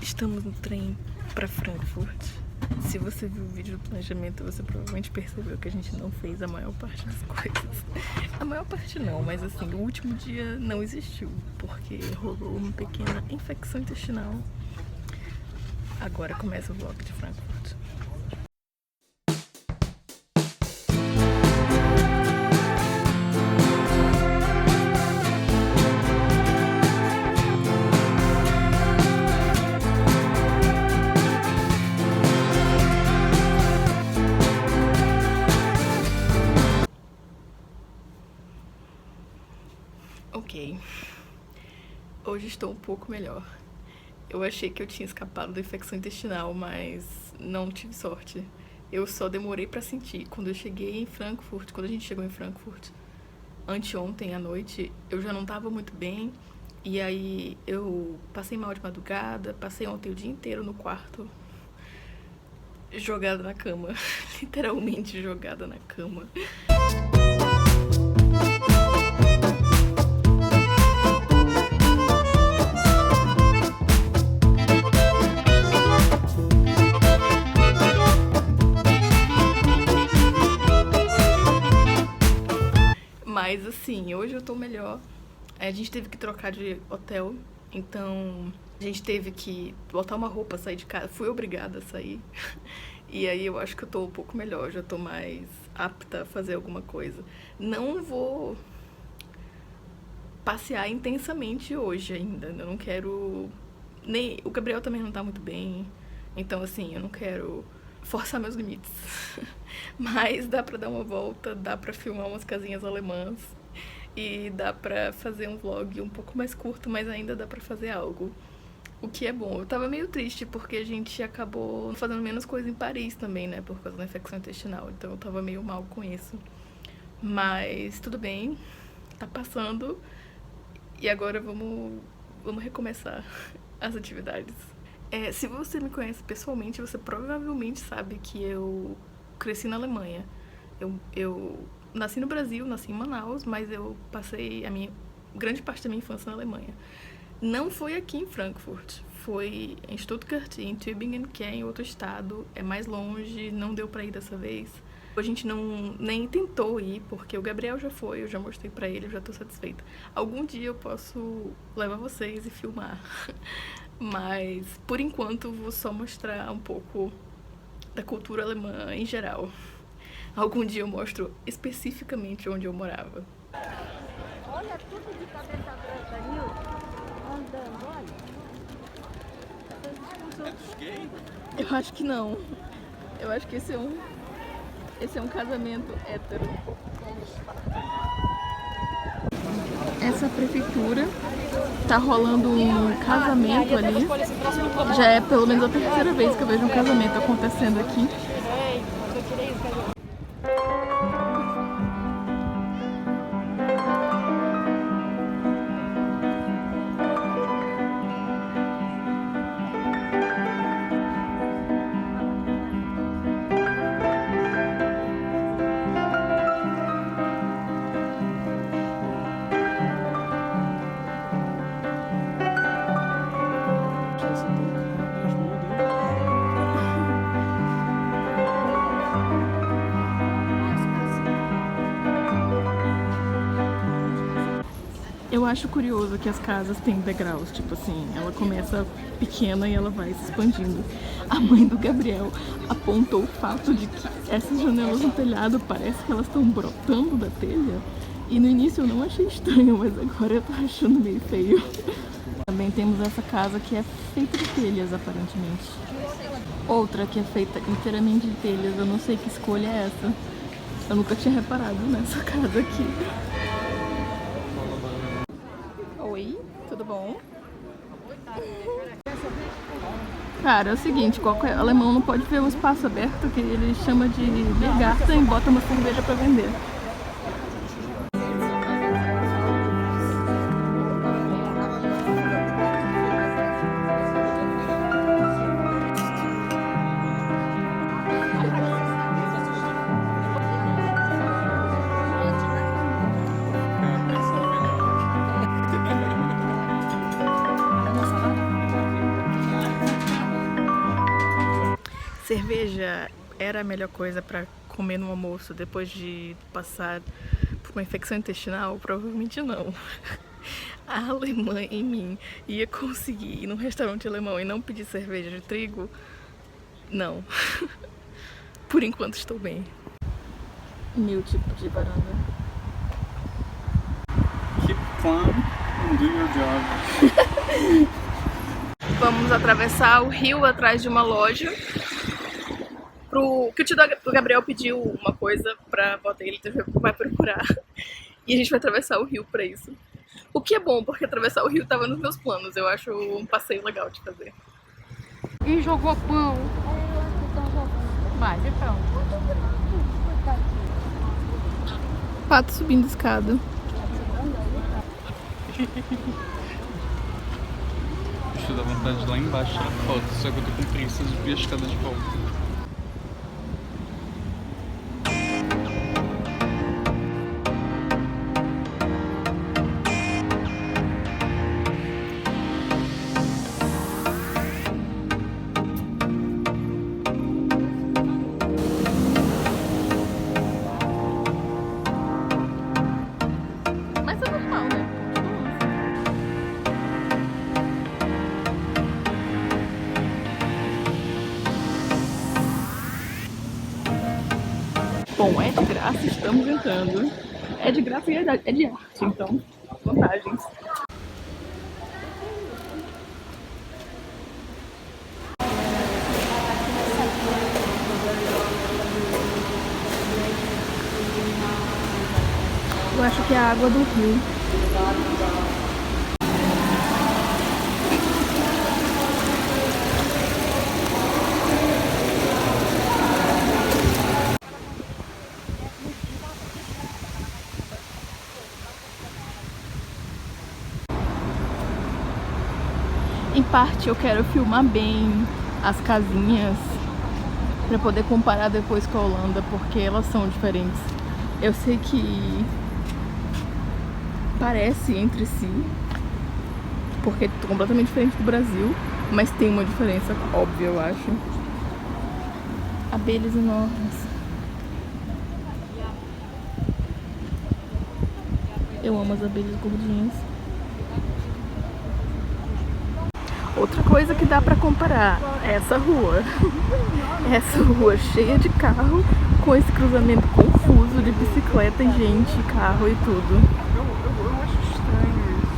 Estamos no trem para Frankfurt. Se você viu o vídeo do planejamento, você provavelmente percebeu que a gente não fez a maior parte das coisas. A maior parte não, mas assim, o último dia não existiu, porque rolou uma pequena infecção intestinal. Agora começa o vlog de Frankfurt. Ok, hoje estou um pouco melhor. Eu achei que eu tinha escapado da infecção intestinal, mas não tive sorte. Eu só demorei pra sentir. Quando eu cheguei em Frankfurt, quando a gente chegou em Frankfurt, anteontem à noite, eu já não tava muito bem. E aí eu passei mal de madrugada, passei ontem o dia inteiro no quarto, jogada na cama. Literalmente jogada na cama. Mas assim, hoje eu tô melhor. A gente teve que trocar de hotel, então a gente teve que botar uma roupa, sair de casa. Fui obrigada a sair. E aí eu acho que eu tô um pouco melhor, já tô mais apta a fazer alguma coisa. Não vou passear intensamente hoje ainda. Eu não quero. Nem. O Gabriel também não tá muito bem. Então assim, eu não quero forçar meus limites. Mas dá pra dar uma volta, dá pra filmar umas casinhas alemãs e dá pra fazer um vlog um pouco mais curto, mas ainda dá pra fazer algo. O que é bom. Eu tava meio triste porque a gente acabou fazendo menos coisa em Paris também, né? Por causa da infecção intestinal. Então eu tava meio mal com isso. Mas tudo bem, tá passando. E agora vamos recomeçar as atividades. Se você me conhece pessoalmente, você provavelmente sabe que eu cresci na Alemanha. Eu nasci no Brasil, nasci em Manaus, mas eu passei grande parte da minha infância na Alemanha. Não foi aqui em Frankfurt, foi em Stuttgart e em Tübingen, que é em outro estado, é mais longe, não deu pra ir dessa vez. A gente nem tentou ir, porque o Gabriel já foi, eu já mostrei pra ele, eu já tô satisfeita. Algum dia eu posso levar vocês e filmar. Mas, por enquanto, vou só mostrar um pouco da cultura alemã em geral. Algum dia eu mostro especificamente onde eu morava. Olha tudo de cabeça branca ali, andando, olha. Eu acho que não. Eu acho que esse é um casamento hétero. Essa prefeitura tá rolando um casamento ali. Já é pelo menos a terceira vez que eu vejo um casamento acontecendo aqui. Eu acho curioso que as casas têm degraus, tipo assim, ela começa pequena e ela vai se expandindo. A mãe do Gabriel apontou o fato de que essas janelas no telhado parece que elas estão brotando da telha. E no início eu não achei estranho, mas agora eu tô achando meio feio. Também temos essa casa que é feita de telhas, aparentemente. Outra que é feita inteiramente de telhas, eu não sei que escolha é essa. Eu nunca tinha reparado nessa casa aqui. Oi, tudo bom? Cara, é o seguinte, qualquer alemão não pode ver um espaço aberto que ele chama de Biergarten e bota uma cerveja pra vender. cerveja era a melhor coisa pra comer no almoço depois de passar por uma infecção intestinal? Provavelmente não. A alemã em mim ia conseguir ir num restaurante alemão e não pedir cerveja de trigo? Não. Por enquanto estou bem. Meu tipo de varanda. Keep calm and do your job. Vamos atravessar o rio atrás de uma loja. Que o tio do Gabriel pediu uma coisa pra botar, ele vai procurar. E a gente vai atravessar o rio pra isso. O que é bom, porque atravessar o rio tava nos meus planos. Eu acho um passeio legal de fazer. E jogou pão. Vai, então. Pato subindo escada. Estou dá vontade de ir lá embaixo tirar foto, só que eu tô com preguiça de subir a escada de volta. Mas é normal, né? Bom, é de graça, estamos entrando. É de graça e é de arte, então, vantagens. Eu acho que é a água do rio. Em parte eu quero filmar bem as casinhas pra poder comparar depois com a Holanda, porque elas são diferentes. Eu sei que parece entre si, porque é completamente diferente do Brasil, mas tem uma diferença óbvia, eu acho. Abelhas enormes. Eu amo as abelhas gordinhas. Outra coisa que dá pra comparar é essa rua. Essa rua cheia de carro, com esse cruzamento confuso de bicicleta e gente, carro e tudo. Eu acho estranho isso.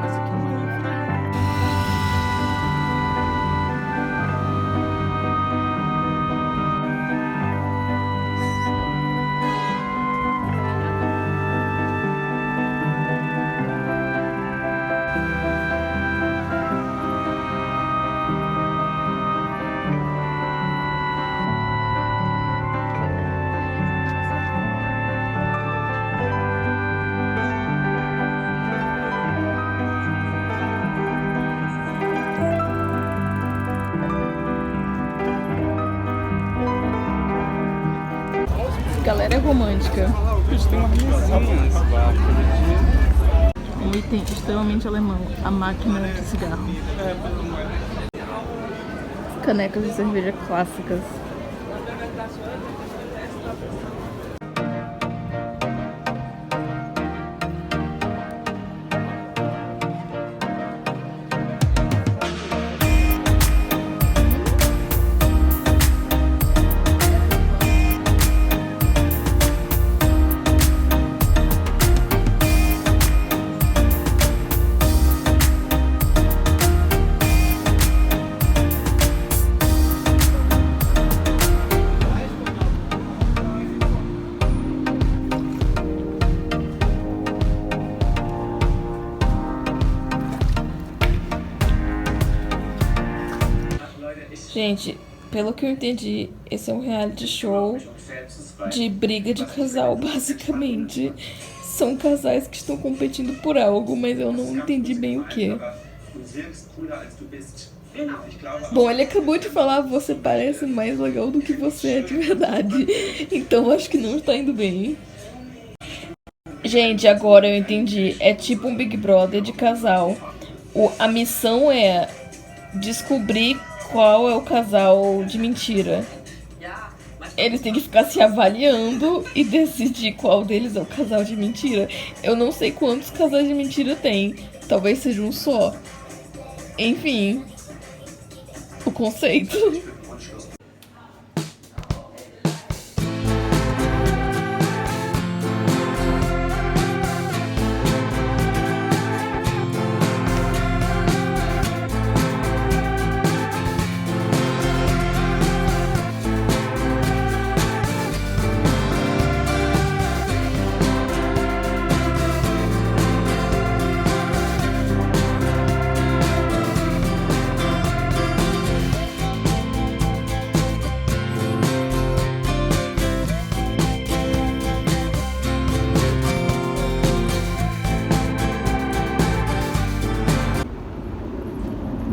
Mas aqui não é livre. Galera é romântica. Eles têm uma mesinha nesse bar, Um item extremamente alemão, a máquina de cigarro. Canecas de cerveja clássicas. Gente, pelo que eu entendi, esse é um reality show de briga de casal, basicamente. São casais que estão competindo por algo, mas eu não entendi bem o que. Bom, ele acabou de falar, você parece mais legal do que você é de verdade. Então acho que não está indo bem. Gente, agora eu entendi. É tipo um Big Brother de casal. A missão é descobrir qual é o casal de mentira. Eles têm que ficar se avaliando e decidir qual deles é o casal de mentira. Eu não sei quantos casais de mentira tem. Talvez seja um só. Enfim, o conceito.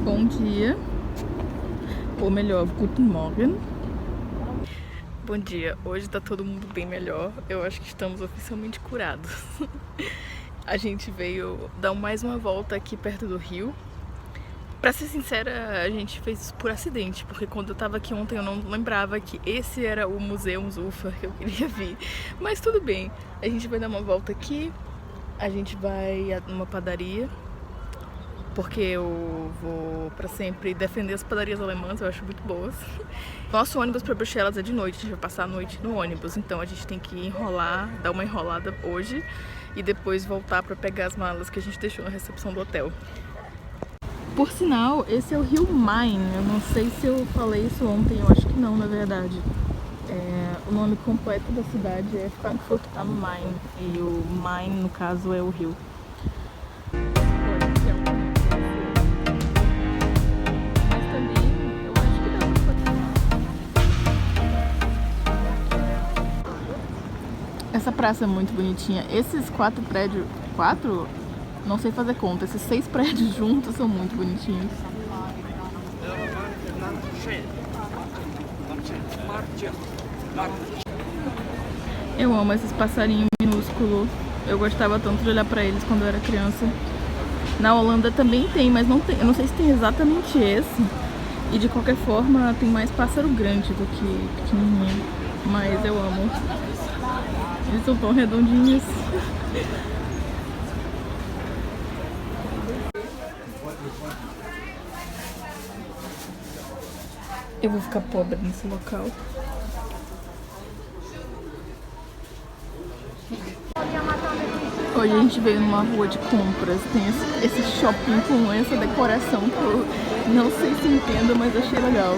Bom dia, ou melhor, Guten Morgen. Bom dia, hoje tá todo mundo bem melhor. Eu acho que estamos oficialmente curados. A gente veio dar mais uma volta aqui perto do rio. Pra ser sincera, a gente fez isso por acidente, porque quando eu tava aqui ontem eu não lembrava que esse era o Museu Zufa que eu queria vir. Mas tudo bem, a gente vai dar uma volta aqui, a gente vai numa padaria, porque eu vou pra sempre defender as padarias alemãs, eu acho muito boas. Nosso ônibus pra Bruxelas é de noite, a gente vai passar a noite no ônibus, então a gente tem que enrolar, dar uma enrolada hoje e depois voltar pra pegar as malas que a gente deixou na recepção do hotel. Por sinal, esse é o rio Main, eu não sei se eu falei isso ontem, eu acho que não, na verdade. O nome completo da cidade é Frankfurt am Main, e o Main, no caso, é o rio. Essa praça é muito bonitinha. Esses 4 prédios... 4? Não sei fazer conta. Esses 6 prédios juntos são muito bonitinhos. Eu amo esses passarinhos minúsculos. Eu gostava tanto de olhar pra eles quando eu era criança. Na Holanda também tem, mas não tem, eu não sei se tem exatamente esse. E de qualquer forma tem mais pássaro grande do que pequenininho. Mas eu amo. Eles são tão redondinhos. Eu vou ficar pobre nesse local. Hoje a gente veio numa rua de compras. Tem esse shopping com essa decoração que eu não sei se entendo, mas achei legal.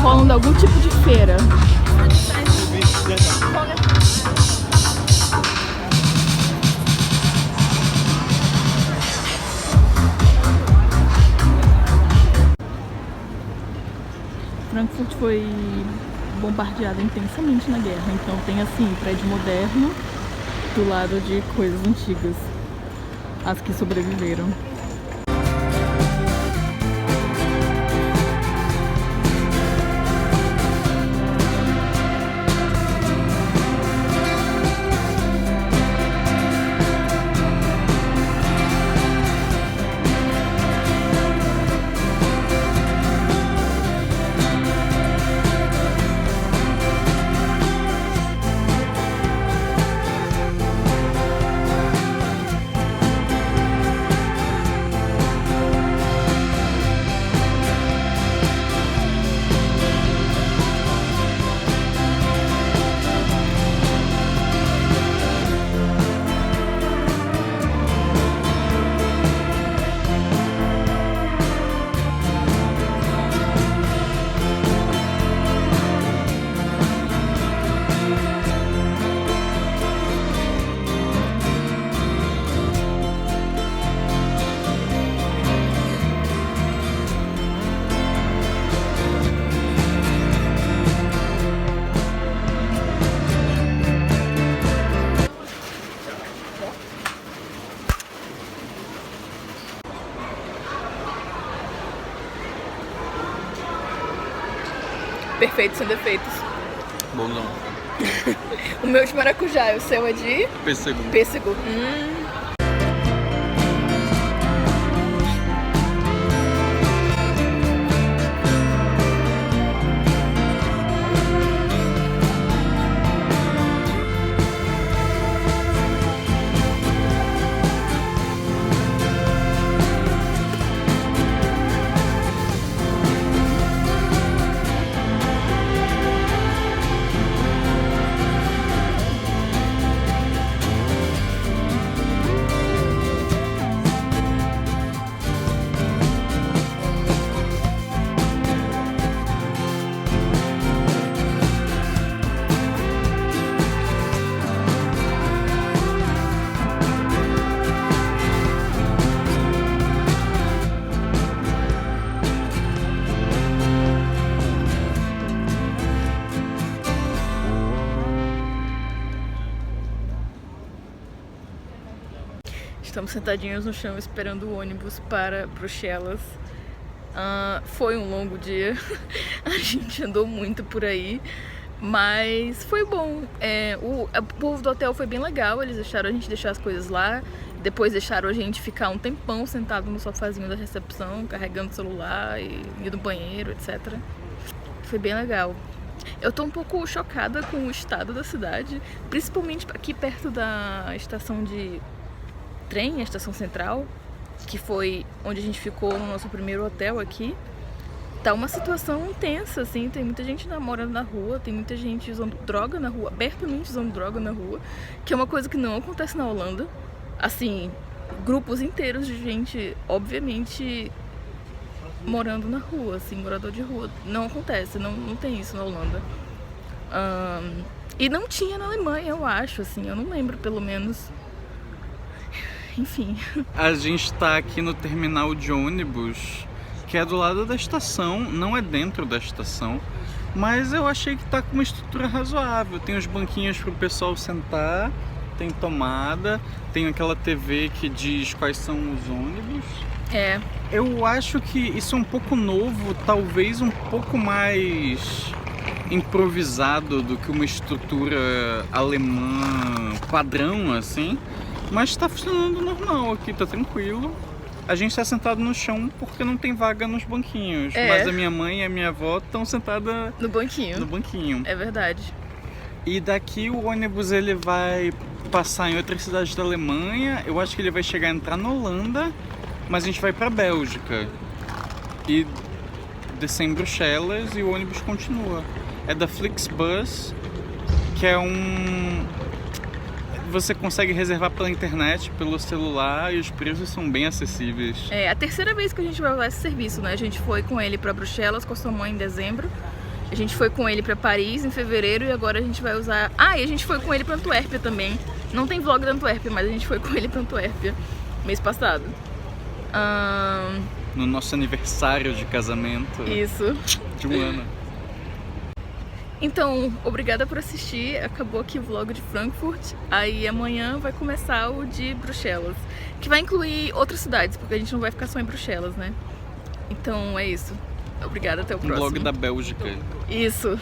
Rolando algum tipo de feira. Frankfurt foi bombardeada intensamente na guerra, então tem assim, prédio moderno do lado de coisas antigas, as que sobreviveram. Perfeito sem defeitos. Bolão. O meu de maracujá, o seu é de Pêssego. pêssego. Estamos sentadinhos no chão esperando o ônibus para Bruxelas. Foi um longo dia, a gente andou muito por aí, mas foi bom. O povo do hotel foi bem legal, eles deixaram a gente deixar as coisas lá, depois deixaram a gente ficar um tempão sentado no sofazinho da recepção, carregando o celular e indo no banheiro, etc. Foi bem legal. Eu tô um pouco chocada com o estado da cidade, principalmente aqui perto da estação de trem, a estação central, que foi onde a gente ficou no nosso primeiro hotel aqui. Tá uma situação intensa, assim, tem muita gente namorando na rua, tem muita gente usando droga na rua, abertamente usando droga na rua, que é uma coisa que não acontece na Holanda. Assim, grupos inteiros de gente, obviamente, morando na rua, assim, morador de rua. Não acontece, não tem isso na Holanda. E não tinha na Alemanha, eu acho, assim, eu não lembro, pelo menos. Enfim. A gente tá aqui no terminal de ônibus, que é do lado da estação, não é dentro da estação, mas eu achei que tá com uma estrutura razoável. Tem os banquinhos pro pessoal sentar, tem tomada, tem aquela TV que diz quais são os ônibus. Eu acho que isso é um pouco novo, talvez um pouco mais improvisado do que uma estrutura alemã padrão, assim. Mas tá funcionando normal aqui, tá tranquilo. A gente tá sentado no chão porque não tem vaga nos banquinhos. Mas a minha mãe e a minha avó estão sentadas no banquinho. É verdade. E daqui o ônibus ele vai passar em outras cidades da Alemanha. Eu acho que ele vai chegar a entrar na Holanda, mas a gente vai pra Bélgica. E descer em Bruxelas e o ônibus continua. É da Flixbus, que é você consegue reservar pela internet, pelo celular, e os preços são bem acessíveis. É a terceira vez que a gente vai usar esse serviço, né? A gente foi com ele para Bruxelas com a sua mãe em dezembro. A gente foi com ele para Paris em fevereiro e agora a gente vai usar... e a gente foi com ele para Antuérpia também. Não tem vlog da Antuérpia, mas a gente foi com ele para Antuérpia mês passado. No nosso aniversário de casamento. Isso. De um ano. Então, obrigada por assistir, acabou aqui o vlog de Frankfurt, aí amanhã vai começar o de Bruxelas, que vai incluir outras cidades, porque a gente não vai ficar só em Bruxelas, né? Então é isso, obrigada, até o próximo. Vlog da Bélgica. Isso.